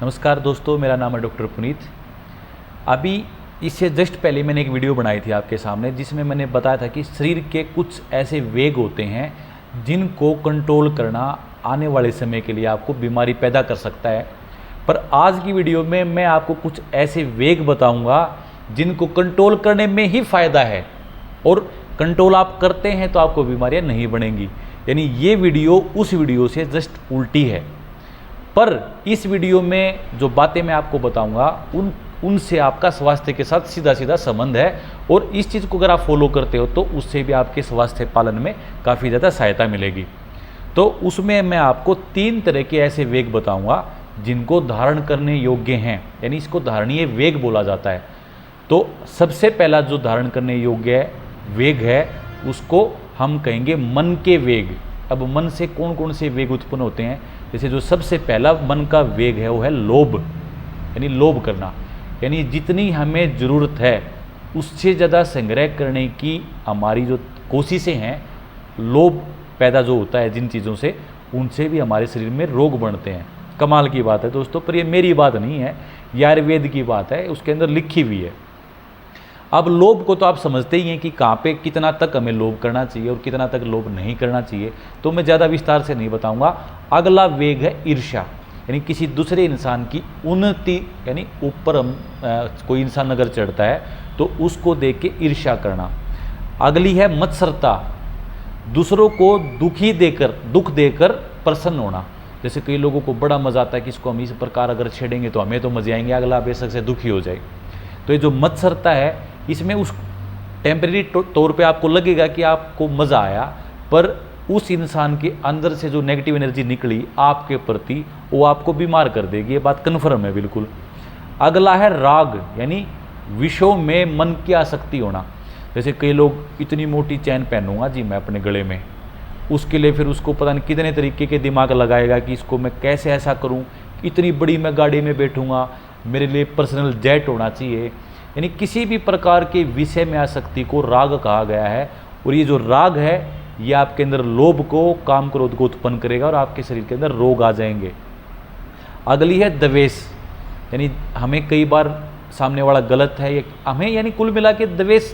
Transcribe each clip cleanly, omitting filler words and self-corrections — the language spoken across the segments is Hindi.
नमस्कार दोस्तों, मेरा नाम है डॉक्टर पुनीत। अभी इससे जस्ट पहले मैंने एक वीडियो बनाई थी आपके सामने, जिसमें मैंने बताया था कि शरीर के कुछ ऐसे वेग होते हैं जिनको कंट्रोल करना आने वाले समय के लिए आपको बीमारी पैदा कर सकता है। पर आज की वीडियो में मैं आपको कुछ ऐसे वेग बताऊंगा जिनको कंट्रोल करने में ही फ़ायदा है, और कंट्रोल आप करते हैं तो आपको बीमारियां नहीं बढ़ेंगी। यानी ये वीडियो उस वीडियो से जस्ट उल्टी है। पर इस वीडियो में जो बातें मैं आपको बताऊंगा उनसे आपका स्वास्थ्य के साथ सीधा सीधा संबंध है, और इस चीज़ को अगर आप फॉलो करते हो तो उससे भी आपके स्वास्थ्य पालन में काफ़ी ज़्यादा सहायता मिलेगी। तो उसमें मैं आपको 3 तरह के ऐसे वेग बताऊंगा जिनको धारण करने योग्य हैं, यानी इसको धारणीय वेग बोला जाता है। तो सबसे पहला जो धारण करने योग्य वेग है उसको हम कहेंगे मन के वेग। अब मन से कौन कौन से वेग उत्पन्न होते हैं? जैसे जो सबसे पहला मन का वेग है वो है लोभ, यानी लोभ करना। यानी जितनी हमें ज़रूरत है उससे ज़्यादा संग्रह करने की हमारी जो कोशिशें हैं, लोभ पैदा जो होता है जिन चीज़ों से, उनसे भी हमारे शरीर में रोग बढ़ते हैं। कमाल की बात है दोस्तों, पर ये मेरी बात नहीं है, ये आयुर्वेद की बात है, उसके अंदर लिखी हुई है। अब लोभ को तो आप समझते ही हैं कि कहाँ पे कितना तक हमें लोभ करना चाहिए और कितना तक लोभ नहीं करना चाहिए, तो मैं ज़्यादा विस्तार से नहीं बताऊंगा। अगला वेग है ईर्ष्या, यानी किसी दूसरे इंसान की उन्नति, यानी ऊपर हम कोई इंसान अगर चढ़ता है तो उसको देख के ईर्ष्या करना। अगली है मत्सरता, दूसरों को दुख देकर प्रसन्न होना। जैसे कई लोगों को बड़ा मज़ा आता है कि इसको हम इस प्रकार अगर छेड़ेंगे तो हमें तो मजे आएंगे, अगला बेशक से दुखी हो जाए। तो ये जो मत्सरता है, इसमें उस टेम्परेरी तौर पे आपको लगेगा कि आपको मज़ा आया, पर उस इंसान के अंदर से जो नेगेटिव एनर्जी निकली आपके प्रति वो आपको बीमार कर देगी, ये बात कन्फर्म है बिल्कुल। अगला है राग, यानी विषयों में मन की आसक्ति होना। जैसे कई लोग इतनी मोटी चैन पहनूंगा जी मैं अपने गले में, उसके लिए फिर उसको पता नहीं कितने तरीके के दिमाग लगाएगा कि इसको मैं कैसे ऐसा करूं, इतनी बड़ी मैं गाड़ी में बैठूंगा, मेरे लिए पर्सनल जेट होना चाहिए। यानी किसी भी प्रकार के विषय में आसक्ति को राग कहा गया है, और ये जो राग है ये आपके अंदर लोभ को, काम क्रोध को उत्पन्न करेगा और आपके शरीर के अंदर रोग आ जाएंगे। अगली है द्वेष, यानी हमें कई बार सामने वाला गलत है ये हमें, यानी कुल मिला के द्वेष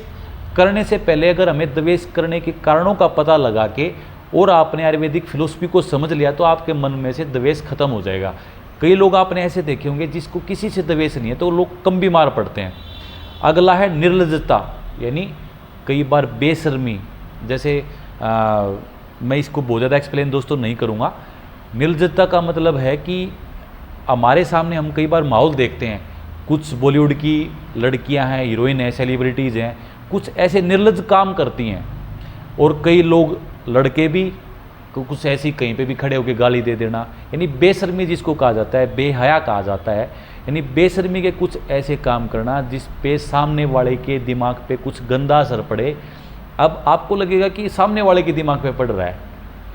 करने से पहले अगर हमें द्वेष करने के कारणों का पता लगा के और आपने आयुर्वेदिक फिलोसफी को समझ लिया तो आपके मन में से द्वेष खत्म हो जाएगा। कई लोग आपने ऐसे देखे होंगे जिसको किसी से द्वेष नहीं है तो लोग कम बीमार पड़ते हैं। अगला है निर्लज्जता, यानी कई बार बेशर्मी। जैसे मैं इसको बहुत ज़्यादा एक्सप्लेन दोस्तों नहीं करूँगा। निर्लज्जता का मतलब है कि हमारे सामने हम कई बार माहौल देखते हैं, कुछ बॉलीवुड की लड़कियां हैं, हीरोइन हैं, सेलिब्रिटीज़ हैं, कुछ ऐसे निर्लज्ज काम करती हैं, और कई लोग लड़के भी कुछ ऐसी कहीं पे भी खड़े होकर गाली दे देना, यानी बेशर्मी जिसको कहा जाता है, बेहया कहा जाता है। यानी बेशर्मी के कुछ ऐसे काम करना जिस पे सामने वाले के दिमाग पे कुछ गंदा असर पड़े। अब आपको लगेगा कि सामने वाले के दिमाग पे पड़ रहा है,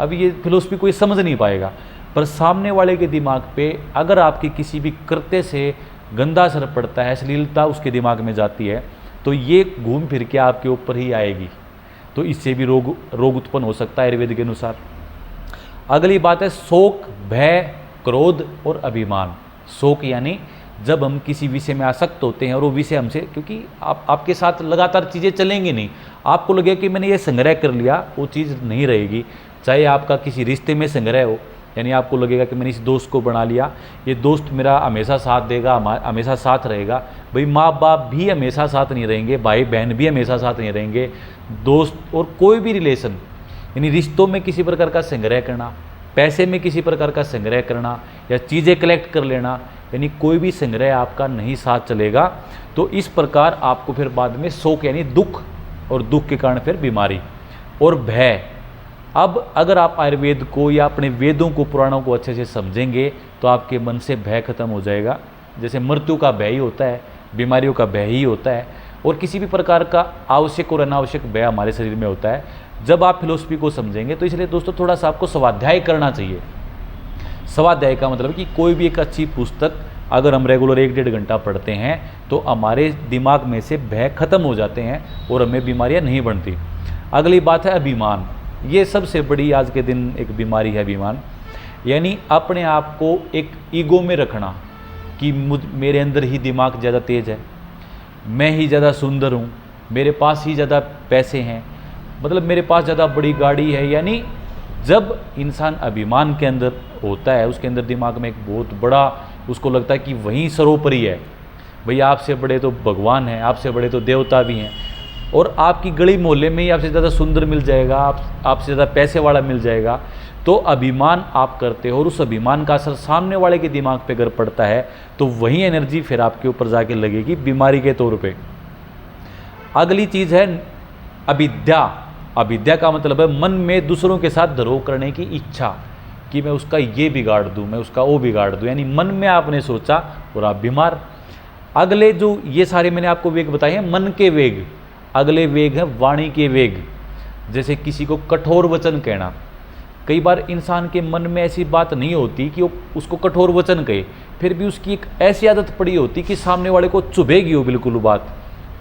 अब ये फिलोसफी कोई समझ नहीं पाएगा, पर सामने वाले के दिमाग पे अगर आपके किसी भी कृत्य से गंदा असर पड़ता है, अश्लीलता उसके दिमाग में जाती है, तो ये घूम फिर के आपके ऊपर ही आएगी। तो इससे भी रोग उत्पन्न हो सकता है आयुर्वेद के अनुसार। अगली बात है शोक, भय, क्रोध और अभिमान। शोक यानी जब हम किसी विषय में आसक्त होते हैं और वो विषय हमसे, क्योंकि आपके साथ लगातार चीज़ें चलेंगी नहीं, आपको लगेगा कि मैंने ये संग्रह कर लिया, वो चीज़ नहीं रहेगी। चाहे आपका किसी रिश्ते में संग्रह हो, यानी आपको लगेगा कि मैंने इस दोस्त को बना लिया, ये दोस्त मेरा हमेशा साथ देगा, हमेशा साथ रहेगा। भाई माँ बाप भी हमेशा साथ नहीं रहेंगे, भाई बहन भी हमेशा साथ नहीं रहेंगे, दोस्त और कोई भी रिलेशन, यानी रिश्तों में किसी प्रकार का संग्रह करना, पैसे में किसी प्रकार का संग्रह करना, या चीज़ें कलेक्ट कर लेना, यानी कोई भी संग्रह आपका नहीं साथ चलेगा। तो इस प्रकार आपको फिर बाद में शोक यानी दुख, और दुख के कारण फिर बीमारी और भय। अब अगर आप आयुर्वेद को या अपने वेदों को, पुराणों को अच्छे से समझेंगे तो आपके मन से भय खत्म हो जाएगा। जैसे मृत्यु का भय ही होता है, बीमारियों का भय ही होता है, और किसी भी प्रकार का आवश्यक और अनावश्यक भय हमारे शरीर में होता है जब आप फिलोसफी को समझेंगे। तो इसलिए दोस्तों थोड़ा सा आपको स्वाध्याय करना चाहिए। स्वाध्याय का मतलब कि कोई भी एक अच्छी पुस्तक अगर हम रेगुलर 1-1.5 घंटा पढ़ते हैं तो हमारे दिमाग में से भय खत्म हो जाते हैं और हमें बीमारियां नहीं बनती। अगली बात है अभिमान। ये सबसे बड़ी आज के दिन एक बीमारी है अभिमान, यानी अपने आप को एक ईगो में रखना। कि मेरे अंदर ही दिमाग ज़्यादा तेज़ है, मैं ही ज़्यादा सुंदर हूँ, मेरे पास ही ज़्यादा पैसे हैं, मतलब मेरे पास ज़्यादा बड़ी गाड़ी है। यानी जब इंसान अभिमान के अंदर होता है, उसके अंदर दिमाग में एक बहुत बड़ा, उसको लगता है कि वहीं सर्वोपरि है, भैया आपसे बड़े तो भगवान हैं, आपसे बड़े तो देवता भी हैं, और आपकी गली मोहल्ले में ही आपसे ज़्यादा सुंदर मिल जाएगा, आपसे ज़्यादा पैसे वाला मिल जाएगा, तो अभिमान आप करते हो और उस अभिमान का असर सामने वाले के दिमाग पे अगर पड़ता है तो वही एनर्जी फिर आपके ऊपर जाके लगेगी बीमारी के तौर पे। अगली चीज़ है अविद्या। अविद्या का मतलब है मन में दूसरों के साथ धरोह करने की इच्छा, कि मैं उसका ये बिगाड़ दूँ, मैं उसका वो बिगाड़ दूँ, यानी मन में आपने सोचा और आप बीमार। अगले जो ये सारे मैंने आपको वेग बताए हैं मन के वेग। अगले वेग है वाणी के वेग। जैसे किसी को कठोर वचन कहना, कई बार इंसान के मन में ऐसी बात नहीं होती कि वो उसको कठोर वचन कहे, फिर भी उसकी एक ऐसी आदत पड़ी होती कि सामने वाले को चुभेगी वो बिल्कुल बात।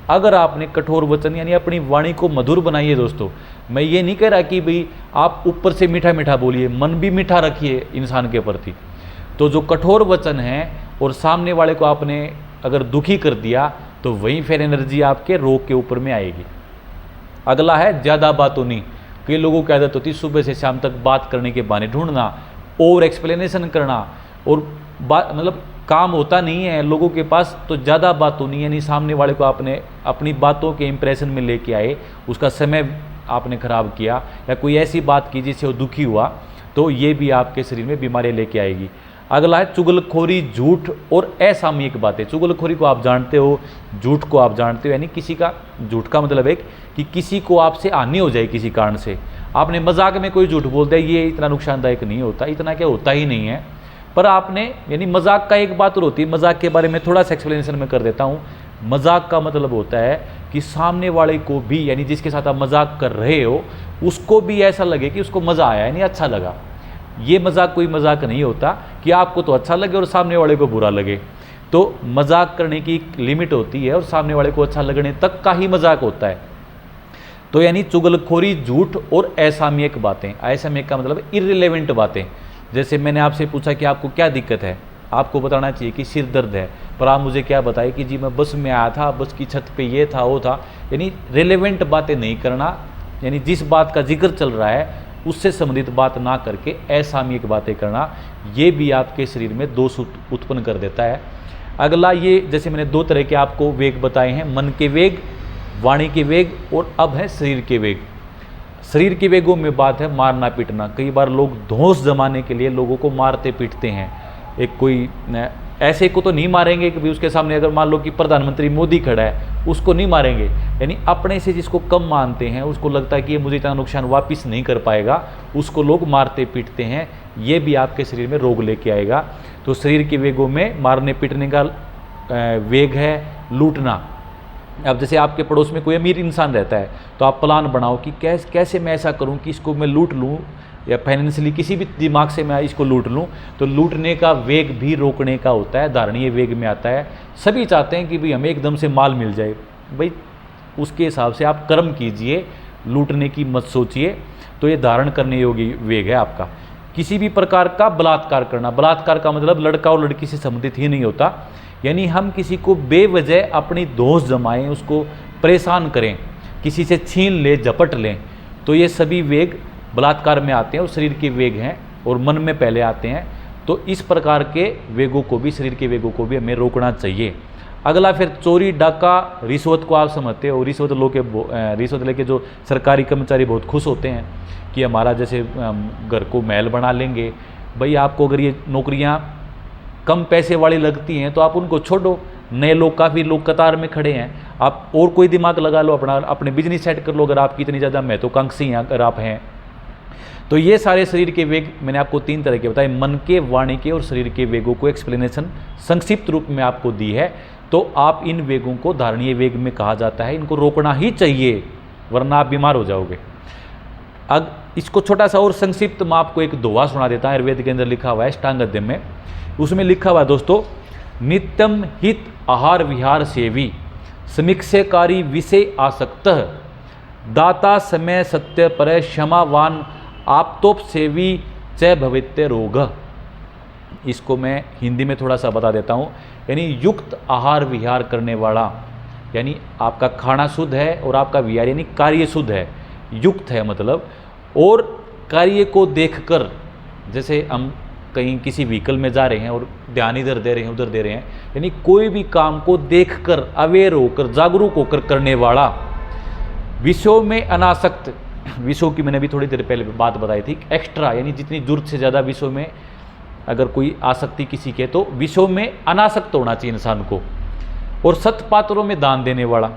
अगर आपने कठोर वचन यानी अपनी वाणी को मधुर बनाइए दोस्तों, मैं ये नहीं कह रहा कि भाई आप ऊपर से मीठा मीठा बोलिए, मन भी मीठा रखिए इंसान के प्रति। तो जो कठोर वचन है और सामने वाले को आपने अगर दुखी कर दिया तो वहीं फिर एनर्जी आपके रोग के ऊपर में आएगी। अगला है ज़्यादा बातों नहीं। कई लोगों की आदत होती है सुबह से शाम तक बात करने के बहाने ढूंढना और एक्सप्लेनेशन करना, और बात मतलब काम होता नहीं है लोगों के पास, तो ज़्यादा बातों नहीं, यानी सामने वाले को आपने अपनी बातों के इंप्रेशन में लेके आए, उसका समय आपने खराब किया या कोई ऐसी बात की जिससे वो दुखी हुआ, तो ये भी आपके शरीर में बीमारियाँ लेके आएगी। अगला है चुगलखोरी, झूठ और असामयिक बातें। चुगलखोरी को आप जानते हो, झूठ को आप जानते हो, यानी किसी का, झूठ का मतलब है कि किसी को आपसे हानि हो जाए किसी कारण से, आपने मजाक में कोई झूठ बोल दिया, ये इतना नुकसानदायक नहीं होता, इतना क्या होता ही नहीं है, पर आपने, यानी मजाक का एक बात और होती है, मजाक के बारे में थोड़ा सा एक्सप्लेनेशन में कर देता हूँ। मजाक का मतलब होता है कि सामने वाले को भी, यानी जिसके साथ आप मजाक कर रहे हो, उसको भी ऐसा लगे कि उसको मज़ा आया, यानी अच्छा लगा। ये मजाक कोई मजाक नहीं होता कि आपको तो अच्छा लगे और सामने वाले को बुरा लगे। तो मजाक करने की एक लिमिट होती है और सामने वाले को अच्छा लगने तक का ही मजाक होता है। तो यानी चुगलखोरी, झूठ और असामयिक बातें। असामयिक का मतलब इररिलेवेंट बातें। जैसे मैंने आपसे पूछा कि आपको क्या दिक्कत है, आपको बताना चाहिए कि सिर दर्द है, पर आप मुझे क्या बताए कि जी मैं बस में आया था, बस की छत पे ये था वो था, यानी रिलेवेंट बातें नहीं करना, यानी जिस बात का जिक्र चल रहा है उससे संबंधित बात ना करके असामयिक बातें करना, ये भी आपके शरीर में दोष उत्पन्न कर देता है। अगला, ये जैसे मैंने दो तरह के आपको वेग बताए हैं, मन के वेग, वाणी के वेग, और अब है शरीर के वेग। शरीर के वेगों में बात है मारना पीटना। कई बार लोग धौंस जमाने के लिए लोगों को मारते पीटते हैं। एक कोई ऐसे को तो नहीं मारेंगे कि भी उसके सामने अगर मान लो कि प्रधानमंत्री मोदी खड़ा है उसको नहीं मारेंगे, यानी अपने से जिसको कम मानते हैं, उसको लगता है कि ये मुझे इतना नुकसान वापस नहीं कर पाएगा, उसको लोग मारते पीटते हैं। ये भी आपके शरीर में रोग लेके आएगा। तो शरीर के वेगों में मारने पीटने का वेग है लूटना। अब जैसे आपके पड़ोस में कोई अमीर इंसान रहता है तो आप प्लान बनाओ कि कैसे मैं ऐसा करूं कि इसको मैं लूट लूं, या फाइनेंशियली किसी भी दिमाग से मैं इसको लूट लूं। तो लूटने का वेग भी रोकने का होता है, धारणीय वेग में आता है। सभी चाहते हैं कि भाई हमें एकदम से माल मिल जाए, भाई उसके हिसाब से आप कर्म कीजिए, लूटने की मत सोचिए। तो ये धारण करने योग्य वेग है आपका। किसी भी प्रकार का बलात्कार करना। बलात्कार का मतलब लड़का और लड़की से संबंधित ही नहीं होता, यानी हम किसी को बेवजह अपनी दोष जमाएं, उसको परेशान करें, किसी से छीन ले, झपट लें, तो ये सभी वेग बलात्कार में आते हैं और शरीर के वेग हैं और मन में पहले आते हैं। तो इस प्रकार के वेगों को भी, शरीर के वेगों को भी हमें रोकना चाहिए। अगला फिर चोरी, डाका, रिश्वत को आप समझते हो। रिश्वत लेके जो सरकारी कर्मचारी बहुत खुश होते हैं कि हमारा जैसे घर को महल बना लेंगे। भाई आपको अगर ये नौकरियां कम पैसे वाली लगती हैं तो आप उनको छोड़ो, नए लोग, काफ़ी लोग कतार में खड़े हैं, आप और कोई दिमाग लगा लो, अपने बिजनेस सेट कर लो अगर आपकी इतनी ज़्यादा महत्वाकांक्षी हैं अगर आप हैं। तो ये सारे शरीर के वेग मैंने आपको तीन तरह के बताए, मन के, वाणी के और शरीर के वेगों को एक्सप्लेनेशन संक्षिप्त रूप में आपको दी है। तो आप इन वेगों को धारणीय वेग में कहा जाता है, इनको रोकना ही चाहिए वरना आप बीमार हो जाओगे। अब इसको छोटा सा और संक्षिप्त मैं आपको एक दोहा सुना देता हूँ, आयुर्वेद के अंदर लिखा हुआ है अष्टांगहृदय में। उसमें लिखा हुआ है दोस्तों, नित्यम हित आहार विहार सेवी, समीक्षेकारी विषय आसक्त, दाता समय सत्य पर क्षमावान, आपतोप सेवी च भवित्य रोग। इसको मैं हिंदी में थोड़ा सा बता देता हूँ। यानी युक्त आहार विहार करने वाला, यानी आपका खाना शुद्ध है और आपका विहार यानी कार्य शुद्ध है, युक्त है मतलब, और कार्य को देखकर, जैसे हम कहीं किसी व्हीकल में जा रहे हैं और ध्यान इधर दे रहे हैं उधर दे रहे हैं, यानी कोई भी काम को देखकर, अवेयर होकर, जागरूक होकर करने वाला, विषयों में अनासक्त, विषयों की मैंने अभी थोड़ी देर पहले बात बताई थी, एक्स्ट्रा यानी जितनी जरूरत से ज़्यादा विषयों में अगर कोई आसक्ति किसी के, तो विषयों में अनासक्त होना चाहिए इंसान को, और सत्पात्रों में दान देने वाला।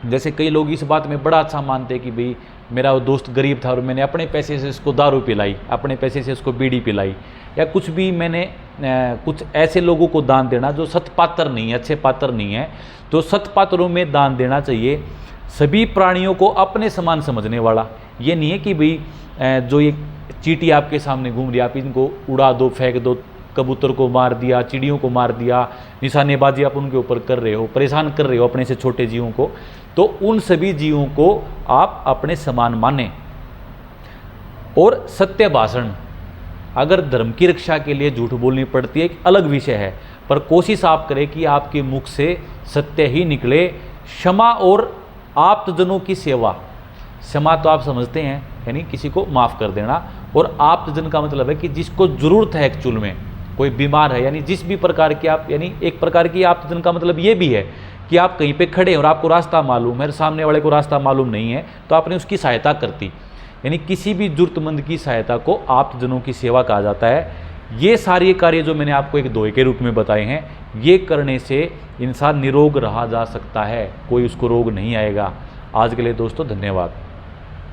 जैसे कई लोग इस बात में बड़ा अच्छा मानते हैं कि भाई मेरा वो दोस्त गरीब था और मैंने अपने पैसे से उसको दारू पिलाई, अपने पैसे से उसको बीड़ी पिलाई, या कुछ भी मैंने कुछ ऐसे लोगों को दान देना जो सत्पात्र नहीं है, अच्छे पात्र नहीं है, तो सत्पात्रों में दान देना चाहिए। सभी प्राणियों को अपने समान समझने वाला, ये नहीं है कि भाई जो ये चींटी आपके सामने घूम रही, आप इनको उड़ा दो, फेंक दो, कबूतर को मार दिया, चिड़ियों को मार दिया, निशानेबाजी आप उनके ऊपर कर रहे हो, परेशान कर रहे हो अपने से छोटे जीवों को, तो उन सभी जीवों को आप अपने समान माने। और सत्य भाषण, अगर धर्म की रक्षा के लिए झूठ बोलनी पड़ती है एक अलग विषय है, पर कोशिश आप करें कि आपके मुख से सत्य ही निकले। क्षमा और आप्तजनों की सेवा, क्षमा तो आप समझते हैं यानी किसी को माफ़ कर देना, और आप्तजन का मतलब है कि जिसको ज़रूरत है एक्चुअल में, कोई बीमार है, यानी जिस भी प्रकार की आप, यानी एक प्रकार की आप्तजन का मतलब ये भी है कि आप कहीं पे खड़े हैं और आपको रास्ता मालूम है, सामने वाले को रास्ता मालूम नहीं है, तो आपने उसकी सहायता करती, यानी किसी भी जरूरतमंद की सहायता को आप्तजनों की सेवा कहा जाता है। ये सारे कार्य जो मैंने आपको एक दोहे के रूप में बताए हैं, ये करने से इंसान निरोग रहा जा सकता है, कोई उसको रोग नहीं आएगा। आज के लिए दोस्तों धन्यवाद।